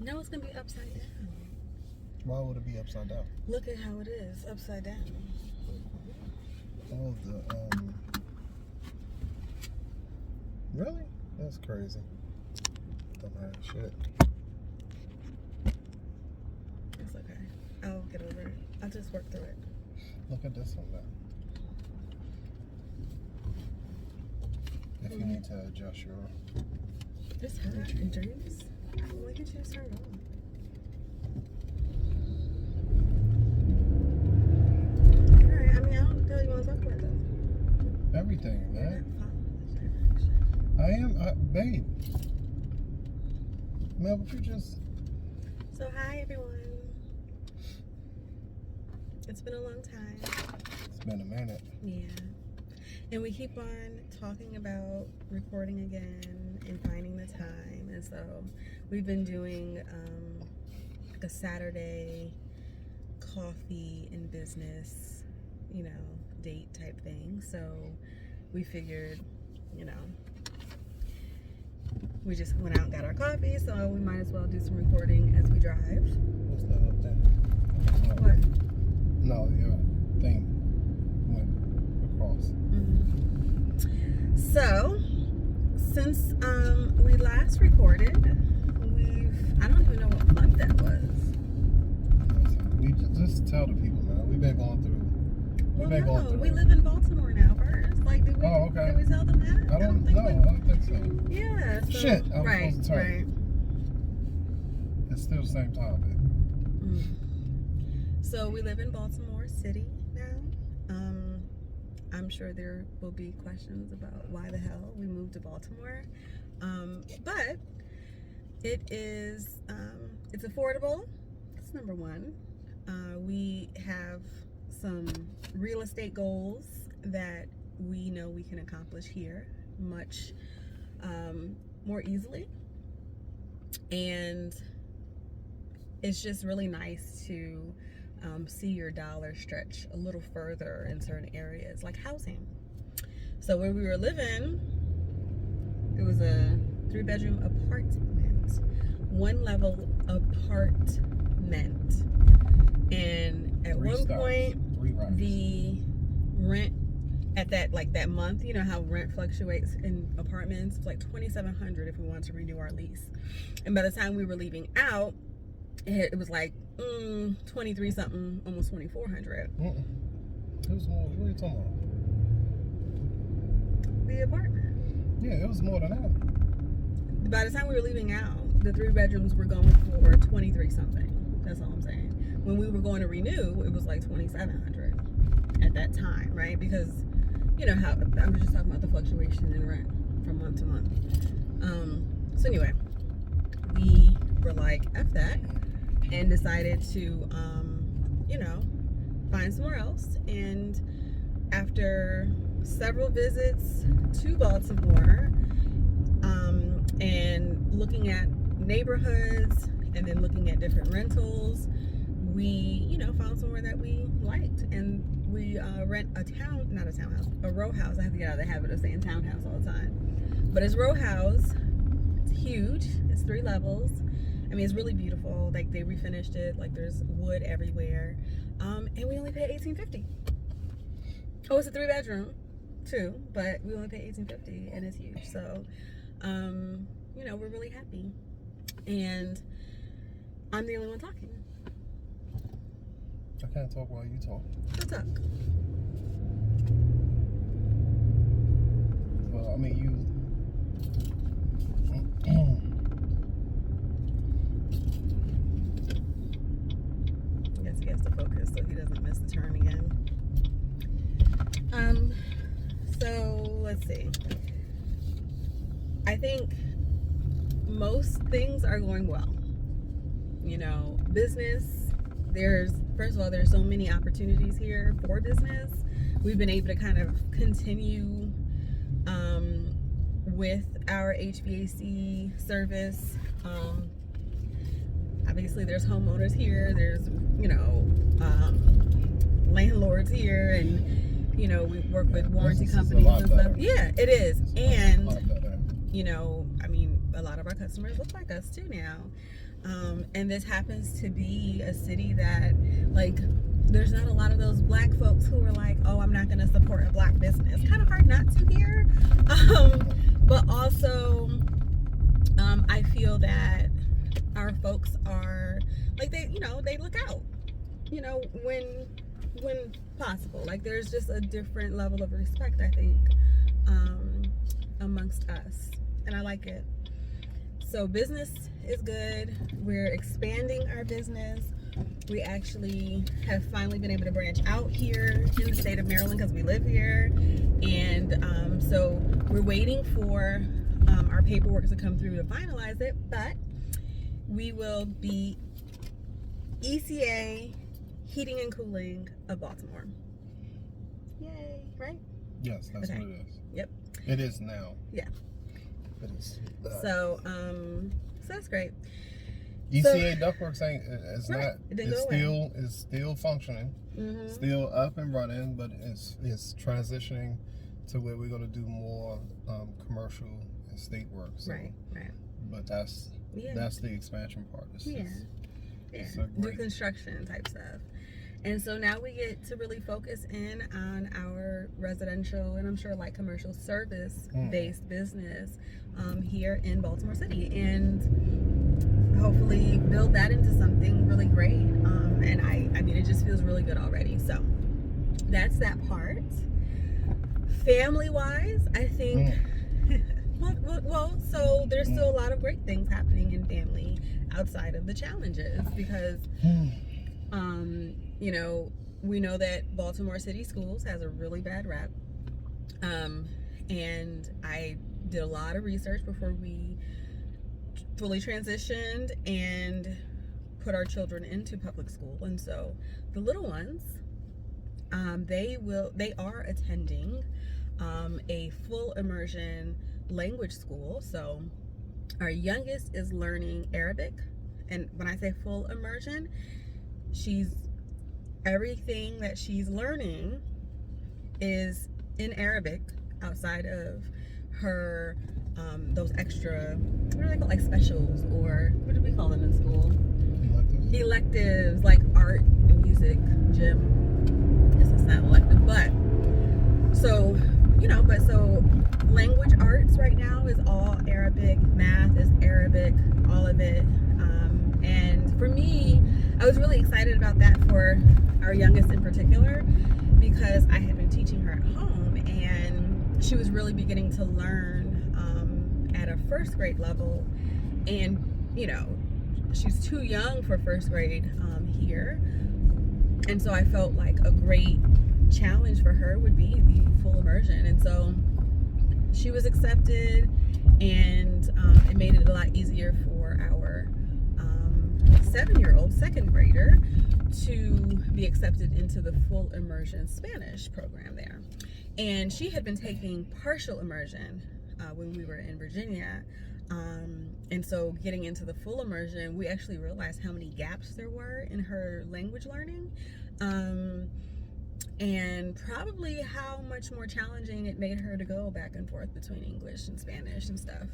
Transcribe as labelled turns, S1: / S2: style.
S1: No, it's gonna be upside down.
S2: Why would it be upside down?
S1: Look at how it is upside down.
S2: Oh, really? That's crazy. Dumbass shit.
S1: It's okay. I'll get over it. I'll just work through it.
S2: Look at this one now. If you need to adjust your...
S1: It's hot in dreams. Why can't you just turn it on? Alright, I mean, I don't know what you want to talk about though.
S2: Everything,
S1: You're
S2: man.
S1: not following this direction.
S2: I am, babe. Man, but you just...
S1: So, hi everyone. It's been a long time.
S2: It's been a minute.
S1: Yeah. And we keep on talking about recording again and finding the time. And so we've been doing like a Saturday coffee and business, date type thing. So we figured, we just went out and got our coffee. So we might as well do some recording as we drive.
S2: What's that up there?
S1: What?
S2: No, your thing went across.
S1: So, since we last recorded, I don't even know what month that was.
S2: We just tell the people, man. We've been going through.
S1: We live in Baltimore now first. Like, did we tell them that?
S2: I don't think so.
S1: Yeah. So,
S2: Shit, I was
S1: right,
S2: supposed to tell you.
S1: Right.
S2: It's still the same time, babe.
S1: So, we live in Baltimore City now. I'm sure there will be questions about why the hell we moved to Baltimore. But it is, it's affordable. That's number one. We have some real estate goals that we know we can accomplish here much more easily. And it's just really nice to see your dollar stretch a little further in certain areas, like housing. So where we were living, it was a 3-bedroom apartment, 1-level apartment, and at one point the rent at that month, you know how rent fluctuates in apartments, it's like $2,700 if we wanted to renew our lease. And by the time we were leaving out, it was like 23 something, almost 2,400.
S2: It was more. What are you talking about?
S1: The apartment.
S2: Yeah, it was more than that.
S1: By the time we were leaving out, the 3 bedrooms were going for 23 something. That's all I'm saying. When we were going to renew, it was like 2,700 at that time, right? Because you know how I was just talking about the fluctuation in rent from month to month. So anyway, we were like, F that, and decided to, find somewhere else. And after several visits to Baltimore, and looking at neighborhoods and then looking at different rentals, we, found somewhere that we liked. And we rent a row house. I have to get out of the habit of saying townhouse all the time. But it's row house. It's huge. It's 3 levels. I mean, it's really beautiful. Like, they refinished it. Like, there's wood everywhere. And we only paid $1,850. Oh, it's a 3-bedroom too, but we only paid $1,850, and it's huge. So, we're really happy. And I'm the only one talking.
S2: I can't talk while you talk.
S1: Go talk.
S2: Well, I mean, you.
S1: I guess he has to focus so he doesn't miss the turn again. So let's see. I think most things are going well. Business, first of all, there's so many opportunities here for business. We've been able to kind of continue with our HVAC service. Obviously there's homeowners here, there's landlords here, and we work with warranty companies and stuff. Yeah, it is. And a lot of our customers look like us too now. And this happens to be a city that, like, there's not a lot of those black folks who are like, oh, I'm not going to support a black business. Kind of hard not to hear. But also, I feel that our folks are, like, they look out, when possible. Like, there's just a different level of respect, I think, amongst us. And I like it. So business is good. We're expanding our business. We actually have finally been able to branch out here in the state of Maryland because we live here. And so we're waiting for our paperwork to come through to finalize it. But we will be ECA Heating and Cooling of Baltimore. Yay, right?
S2: Yes, that's
S1: Okay.
S2: what it is.
S1: Yep.
S2: It is now.
S1: Yeah.
S2: It is.
S1: So that's great.
S2: ECA Ductworks ain't. It's
S1: Right.
S2: not.
S1: It didn't
S2: It's
S1: go away.
S2: still. It's still functioning.
S1: Mm-hmm.
S2: Still up and running, but it's transitioning to where we're going to do more commercial and state work. So,
S1: Right.
S2: but that's the expansion part. It's
S1: Yeah. Do construction type stuff. And so now we get to really focus in on our residential and I'm sure like commercial service based business here in Baltimore City, and hopefully build that into something really great. And I mean, it just feels really good already. So that's that part. Family wise, I think well, so there's still a lot of great things happening in family outside of the challenges, because we know that Baltimore City Schools has a really bad rep. And I did a lot of research before we fully transitioned and put our children into public school. And so the little ones, they are attending a full immersion language school. So our youngest is learning Arabic. And when I say full immersion, everything that she's learning is in Arabic outside of her those extra, what are they called, like specials, or what do we call them in school? Electives, like art and music, gym. Yes, it's not elective, but so language arts right now is all Arabic, math is Arabic, all of it. And for me, I was really excited about that for our youngest in particular, because I had been teaching her at home and she was really beginning to learn at a first grade level. And, she's too young for first grade here. And so I felt like a great challenge for her would be the full immersion. And so she was accepted, and it made it a lot easier for our 7-year-old second grader to be accepted into the full immersion Spanish program there. And she had been taking partial immersion when we were in Virginia. And so getting into the full immersion, we actually realized how many gaps there were in her language learning. And probably how much more challenging it made her to go back and forth between English and Spanish and stuff.